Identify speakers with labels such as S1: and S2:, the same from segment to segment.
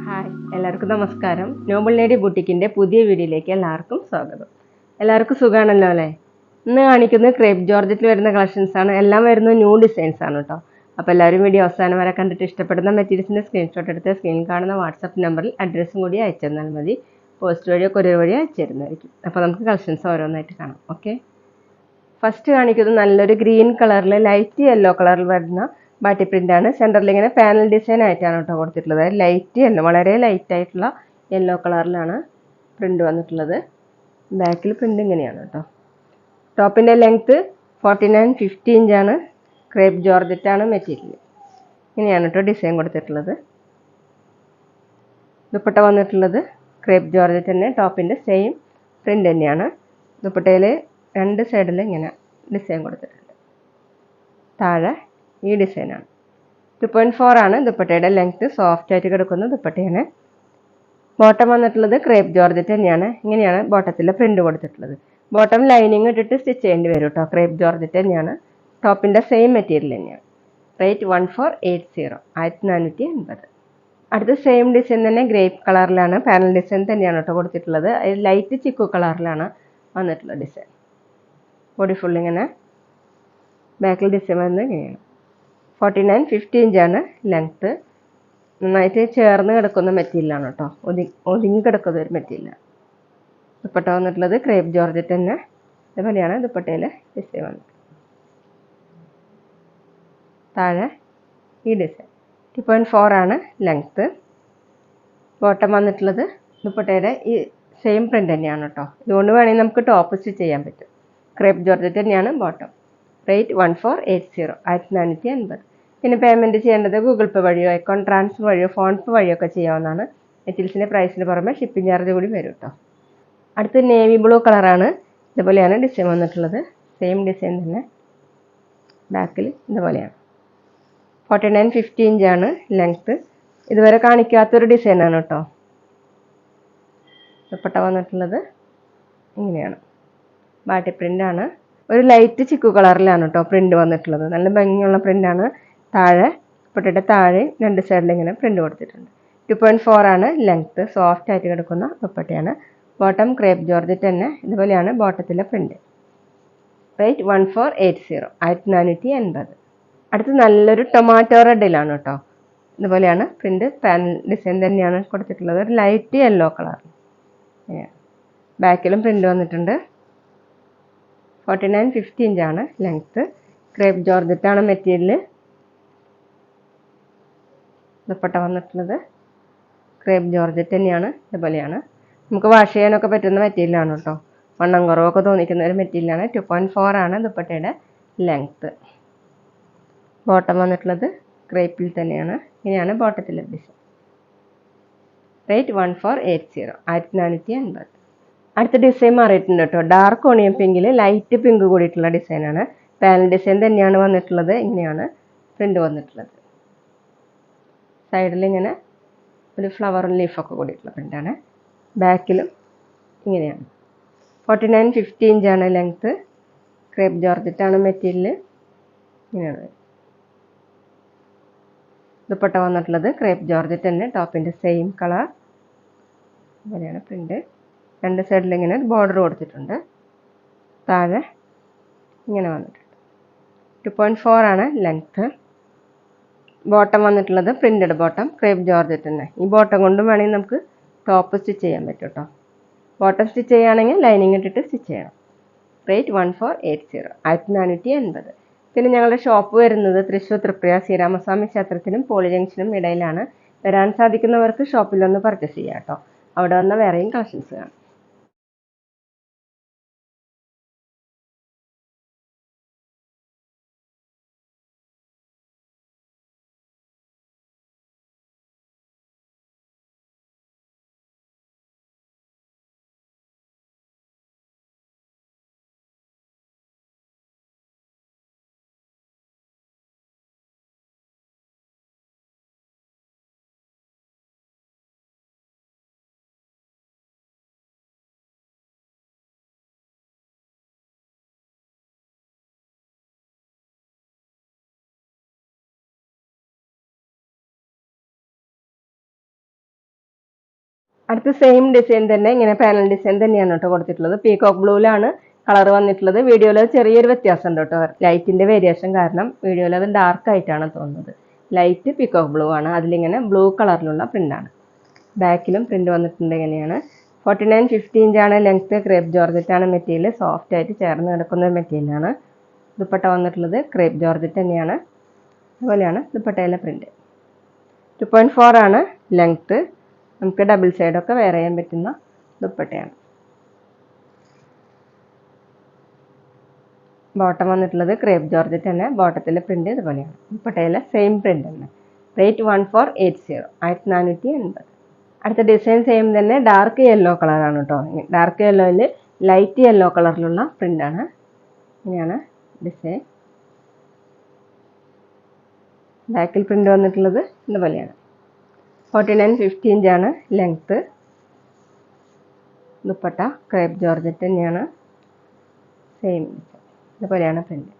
S1: Hi, എല്ലാവർക്കും നമസ്കാരം. Noble lady ബുട്ടിക്കിൻ്റെ പുതിയ വീഡിയോയിലേക്ക് എല്ലാവർക്കും സ്വാഗതം. എല്ലാവർക്കും സുഖമാണല്ലോ അല്ലേ? ഇന്ന് കാണിക്കുന്നത് ക്രേപ്പ് ജോർജറ്റിൽ വരുന്ന കളക്ഷൻസ് ആണ്. എല്ലാം വരുന്നത് ന്യൂ ഡിസൈൻസ് ആണ് കേട്ടോ. അപ്പോൾ എല്ലാവരും വീഡിയോ അവസാനം വരെ കണ്ടിട്ട് ഇഷ്ടപ്പെടുന്ന മെറ്റീരിയൽസിൻ്റെ സ്ക്രീൻഷോട്ട് എടുത്ത് സ്ക്രീനിൽ കാണുന്ന വാട്സപ്പ് നമ്പറിൽ അഡ്രസ്സും കൂടി അയച്ചു തന്നാൽ മതി. പോസ്റ്റ് വഴിയോ കൊറിയർ വഴിയോ അയച്ചു തരുന്നതായിരിക്കും. അപ്പോൾ നമുക്ക് കളക്ഷൻസ് ഓരോന്നായിട്ട് കാണാം. ഓക്കെ, ഫസ്റ്റ് കാണിക്കുന്നത് നല്ലൊരു ഗ്രീൻ കളറിൽ ലൈറ്റ് യെല്ലോ കളറിൽ വരുന്ന ബാറ്റി പ്രിൻ്റാണ്. സെൻറ്ററിൽ ഇങ്ങനെ പാനൽ ഡിസൈൻ ആയിട്ടാണ് കേട്ടോ കൊടുത്തിട്ടുള്ളത്. ലൈറ്റ് യെല്ലോ, വളരെ ലൈറ്റ് ആയിട്ടുള്ള യെല്ലോ കളറിലാണ് പ്രിൻ്റ് വന്നിട്ടുള്ളത്. ബാക്കിൽ പ്രിൻ്റ് ഇങ്ങനെയാണ് കേട്ടോ. ടോപ്പിൻ്റെ ലെങ്ത്ത് 49-50 ഇഞ്ചാണ്. ക്രേപ്പ് ജോർജറ്റാണ് മെറ്റീരിയൽ. ഇങ്ങനെയാണ് കേട്ടോ ഡിസൈൻ കൊടുത്തിട്ടുള്ളത്. ദുപ്പട്ട വന്നിട്ടുള്ളത് ക്രേപ്പ് ജോർജറ്റ് തന്നെ. ടോപ്പിൻ്റെ സെയിം പ്രിൻ്റ് തന്നെയാണ്. ദുപ്പട്ടയിൽ രണ്ട് സൈഡിൽ ഇങ്ങനെ ഡിസൈൻ കൊടുത്തിട്ടുണ്ട്. താഴെ ഈ ഡിസൈനാണ്. 2.4 ആണ് ദുപ്പട്ടയുടെ ലെങ്ത്ത്. സോഫ്റ്റ് ആയിട്ട് കിടക്കുന്ന ദുപ്പട്ടയാണ്. ബോട്ടം വന്നിട്ടുള്ളത് ക്രേപ്പ് ജോർജറ്റ് തന്നെയാണ്. ഇങ്ങനെയാണ് ബോട്ടത്തിലെ പ്രിൻ്റ് കൊടുത്തിട്ടുള്ളത്. ബോട്ടം ലൈനിങ് ഇട്ടിട്ട് സ്റ്റിച്ച് ചെയ്യേണ്ടി വരും കേട്ടോ. ക്രേപ്പ് ജോർജറ്റ് തന്നെയാണ്. ടോപ്പിൻ്റെ സെയിം മെറ്റീരിയൽ തന്നെയാണ്. റേറ്റ് 1480, 1480. അടുത്ത സെയിം ഡിസൈൻ തന്നെ ഗ്രേപ്പ് കളറിലാണ്. പാനൽ ഡിസൈൻ തന്നെയാണ് കേട്ടോ കൊടുത്തിട്ടുള്ളത്. ലൈറ്റ് ചിക്കു കളറിലാണ് വന്നിട്ടുള്ള ഡിസൈൻ. ബോഡി ഫുൾ ഇങ്ങനെ ബാക്കിൽ ഡിസൈൻ വന്നത് ഇങ്ങനെയാണ്. 49-50 ഇഞ്ചാണ് ലെങ്ത്ത്. നന്നായിട്ട് ചേർന്ന് കിടക്കുന്ന മെറ്റീരിയലാണ് കേട്ടോ. ഒതുങ്ങി കിടക്കുന്ന ഒരു മെറ്റീരിയലാണ്. ദുപ്പട്ട വന്നിട്ടുള്ളത് ക്രേപ്പ് ജോർജറ്റ് തന്നെ. ഇതുപോലെയാണ് ദുപ്പട്ടയിൽ ഡിസൈൻ വന്നത്. താഴെ ഈ ഡിസൈൻ 2.4 ആണ് ലെങ്ത്ത്. ബോട്ടം വന്നിട്ടുള്ളത് ദുപ്പട്ടയുടെ ഈ സെയിം പ്രിൻ്റ് തന്നെയാണ് കേട്ടോ. ഇതുകൊണ്ട് വേണമെങ്കിൽ നമുക്ക് ടോപ്പ് സ്റ്റിച്ച് ചെയ്യാൻ പറ്റും. ക്രേപ്പ് ജോർജറ്റ് തന്നെയാണ് ബോട്ടം. റേറ്റ് 1480, 1480. പിന്നെ പേയ്മെൻറ്റ് ചെയ്യേണ്ടത് ഗൂഗിൾ പേ വഴിയോ അക്കൗണ്ട് ട്രാൻസ്ഫർ വഴിയോ ഫോൺ പേ വഴിയോ ഒക്കെ ചെയ്യാവുന്നതാണ്. മെറ്റീരിയൽസിൻ്റെ പ്രൈസിന് പുറമെ ഷിപ്പിംഗ് ചാർജ് കൂടി വരും കേട്ടോ. അടുത്ത് നേവി ബ്ലൂ കളറാണ്. ഇതുപോലെയാണ് ഡിസൈൻ വന്നിട്ടുള്ളത്. സെയിം ഡിസൈൻ തന്നെ. ബാക്കിൽ ഇതുപോലെയാണ്. 49-50 ഇഞ്ചാണ് ലെങ്ത്ത്. ഇതുവരെ കാണിക്കാത്തൊരു ഡിസൈനാണ് കേട്ടോ. ദുപ്പട്ട വന്നിട്ടുള്ളത് ഇങ്ങനെയാണ്. ബാട്ടി പ്രിൻ്റാണ്. ഒരു ലൈറ്റ് ചിക്കു കളറിലാണ് കേട്ടോ പ്രിൻ്റ് വന്നിട്ടുള്ളത്. നല്ല ഭംഗിയുള്ള പ്രിൻ്റാണ്. താഴെ ദുപ്പട്ടയുടെ താഴെ രണ്ട് സൈഡിൽ ഇങ്ങനെ പ്രിൻ്റ് കൊടുത്തിട്ടുണ്ട്. 2.4 ആണ് ലെങ്ത്ത്. സോഫ്റ്റ് ആയിട്ട് കിടക്കുന്ന ദുപ്പട്ടയാണ്. ബോട്ടം ക്രേപ്പ് ജോർജറ്റ് തന്നെ. ഇതുപോലെയാണ് ബോട്ടത്തിലെ പ്രിൻ്റ്. റേറ്റ് 1480, 1480. അടുത്ത് നല്ലൊരു ടൊമാറ്റോ റെഡിലാണ് കേട്ടോ. ഇതുപോലെയാണ് പ്രിൻ്റ്. പാനൽ ഡിസൈൻ തന്നെയാണ് കൊടുത്തിട്ടുള്ളത്. ഒരു ലൈറ്റ് യെല്ലോ കളർ. ബാക്കിലും പ്രിൻ്റ് വന്നിട്ടുണ്ട്. 49-50 ഇഞ്ചാണ് ലെങ്ത്ത്. ക്രേപ്പ് ജോർജറ്റാണ് മെറ്റീരിയൽ. ദുപ്പട്ട വന്നിട്ടുള്ളത് ക്രേപ്പ് ജോർജറ്റ് തന്നെയാണ്. ഇതുപോലെയാണ്. നമുക്ക് വാഷ് ചെയ്യാനൊക്കെ പറ്റുന്ന മെറ്റീരിയലാണ് കേട്ടോ. വണ്ണം കുറവൊക്കെ തോന്നിക്കുന്ന ഒരു മെറ്റീരിയലാണ്. 2.4 ആണ് ദുപ്പട്ടയുടെ ലെങ്ത്ത്. ബോട്ടം വന്നിട്ടുള്ളത് ക്രേപ്പിൽ തന്നെയാണ്. ഇങ്ങനെയാണ് ബോട്ടത്തിലെ ഡിസൈൻ. റേറ്റ് 1480, 1480. അടുത്ത ഡിസൈൻ മാറിയിട്ടുണ്ട് കേട്ടോ. ഡാർക്ക് ഓണിയൻ പിങ്കിൽ ലൈറ്റ് പിങ്ക് കൂടിയിട്ടുള്ള ഡിസൈനാണ്. പാനൽ ഡിസൈൻ തന്നെയാണ് വന്നിട്ടുള്ളത്. ഇങ്ങനെയാണ് പ്രിൻ്റ് വന്നിട്ടുള്ളത്. സൈഡിൽ ഇങ്ങനെ ഒരു ഫ്ലവർ ലീഫൊക്കെ കൂടിയിട്ടുള്ള പ്രിൻ്റാണ്. ബാക്കിലും ഇങ്ങനെയാണ്. 49-50 ഇഞ്ചാണ് ലെങ്ത്ത്. ക്രേപ്പ് ജോർജറ്റാണ് മെറ്റീരിയൽ. ഇങ്ങനെയാണ്. ദുപ്പട്ട വന്നിട്ടുള്ളത് ക്രേപ്പ് ജോർജറ്റ് തന്നെ. ടോപ്പിൻ്റെ സെയിം കളർ. ഇങ്ങനെയാണ് പ്രിൻ്റ്. രണ്ട് സൈഡിൽ ഇങ്ങനെ ബോർഡർ കൊടുത്തിട്ടുണ്ട്. താഴെ ഇങ്ങനെ വന്നിട്ടുണ്ട്. 2.4 ആണ് ലെങ്ത്ത്. ബോട്ടം വന്നിട്ടുള്ളത് പ്രിൻ്റഡ് ബോട്ടം. ക്രേപ്പ് ജോർജറ്റ് തന്നെ. ഈ ബോട്ടം കൊണ്ടും വേണമെങ്കിൽ നമുക്ക് ടോപ്പ് സ്റ്റിച്ച് ചെയ്യാൻ പറ്റും കേട്ടോ. ബോട്ടം സ്റ്റിച്ച് ചെയ്യുകയാണെങ്കിൽ ലൈനിങ് ഇട്ടിട്ട് സ്റ്റിച്ച് ചെയ്യണം. റേറ്റ് 1480, 1480. പിന്നെ ഞങ്ങളുടെ ഷോപ്പ് വരുന്നത് തൃശ്ശൂർ തൃപ്രയാർ ശ്രീരാമസ്വാമി ക്ഷേത്രത്തിനും പോളി ജംഗ്ഷനും ഇടയിലാണ്. വരാൻ സാധിക്കുന്നവർക്ക് ഷോപ്പിലൊന്ന് പർച്ചേസ് ചെയ്യാം കേട്ടോ. അവിടെ വന്ന വേറെയും കളക്ഷൻസ് കാണാം. അടുത്ത സെയിം ഡിസൈൻ തന്നെ ഇങ്ങനെ പാനൽ ഡിസൈൻ തന്നെയാണ് കേട്ടോ കൊടുത്തിട്ടുള്ളത്. പീകോക്ക് ബ്ലൂവിലാണ് കളർ വന്നിട്ടുള്ളത്. വീഡിയോയിൽ ചെറിയൊരു വ്യത്യാസം ഉണ്ട് കേട്ടോ, ലൈറ്റിന്റെ വേരിയേഷൻ കാരണം. വീഡിയോയിൽ അത് ഡാർക്ക് ആയിട്ടാണ് തോന്നുന്നത്. ലൈറ്റ് പീകോക്ക് ബ്ലൂ ആണ്, അതിലിങ്ങനെ ബ്ലൂ കളറിലുള്ള പ്രിന്റാണ്. ബാക്കിലും പ്രിന്റ് വന്നിട്ടുണ്ട്. ഇങ്ങനെയാണ് 49-50 ഇഞ്ചാണ് ലെങ്ത്. ക്രേപ്പ് ജോർജറ്റ് ആണ് മെറ്റീരിയൽ, സോഫ്റ്റ് ആയിട്ട് ചേർന്ന് കിടക്കുന്ന മെറ്റീരിയലാണ്. ദുപ്പട്ട വന്നിട്ടുള്ളത് ക്രേപ്പ് ജോർജറ്റ് തന്നെയാണ്. അതുപോലെയാണ് ദുപ്പട്ടയിലെ പ്രിന്റ്. 2.4 ആണ് ലെങ്ത്. നമുക്ക് ഡബിൾ സൈഡൊക്കെ വെയർ ചെയ്യാൻ പറ്റുന്ന ദുപ്പട്ടയാണ്. ബോട്ടം വന്നിട്ടുള്ളത് ക്രേപ്പ് ജോർജറ്റ് തന്നെ. ബോട്ടത്തിലെ പ്രിന്റ് ഇതുപോലെയാണ്. ദുപ്പട്ടയിലെ സെയിം പ്രിന്റ് തന്നെ. റേറ്റ് 1480, 1480. അടുത്ത ഡിസൈൻ സെയിം തന്നെ, ഡാർക്ക് യെല്ലോ കളറാണ് കേട്ടോ. ഡാർക്ക് യെല്ലോയിൽ ലൈറ്റ് യെല്ലോ കളറിലുള്ള പ്രിന്റാണ്. ഇങ്ങനെയാണ് ഡിസൈൻ. ബാക്കിൽ പ്രിന്റ് വന്നിട്ടുള്ളത് ഇതുപോലെയാണ്. 49-50 ഇഞ്ചാണ് ലെങ്ത്. ദുപ്പട്ട ക്രേപ്പ് ജോർജറ്റ് തന്നെയാണ്. സെയിം ഇതുപോലെയാണ് പ്രിന്റ്.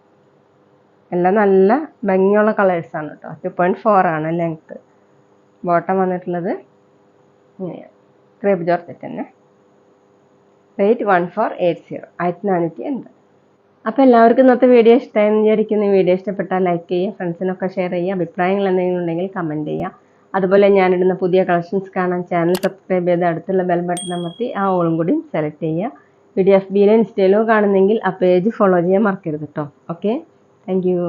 S1: എല്ലാം നല്ല ഭംഗിയുള്ള കളേഴ്സാണ് കേട്ടോ. 2.4 ആണ് ലെങ്ത്. ബോട്ടം വന്നിട്ടുള്ളത് ഇങ്ങനെയാണ്, ക്രേപ്പ് ജോർജറ്റ് തന്നെ. റേറ്റ് 1480, 1480. അപ്പോൾ എല്ലാവർക്കും ഇന്നത്തെ വീഡിയോ ഇഷ്ടമായെന്ന് വിചാരിക്കുന്നു. വീഡിയോ ഇഷ്ടപ്പെട്ടാൽ ലൈക്ക് ചെയ്യുക, ഫ്രണ്ട്സിനൊക്കെ ഷെയർ ചെയ്യുക. അഭിപ്രായങ്ങൾ എന്തെങ്കിലും ഉണ്ടെങ്കിൽ കമൻറ്റ് ചെയ്യുക. അതുപോലെ ഞാനിടുന്ന പുതിയ കളക്ഷൻസ് കാണാൻ ചാനൽ സബ്സ്ക്രൈബ് ചെയ്ത് അടുത്തുള്ള ബെൽ ബട്ടൺ അമർത്തി ആ ഓളും കൂടി സെലക്ട് ചെയ്യുക. വീഡിയോ FB-യിലോ ഇൻസ്റ്റയിലോ കാണുന്നെങ്കിൽ ആ പേജ് ഫോളോ ചെയ്യാൻ മറക്കരുത് കേട്ടോ. Okay, thank you.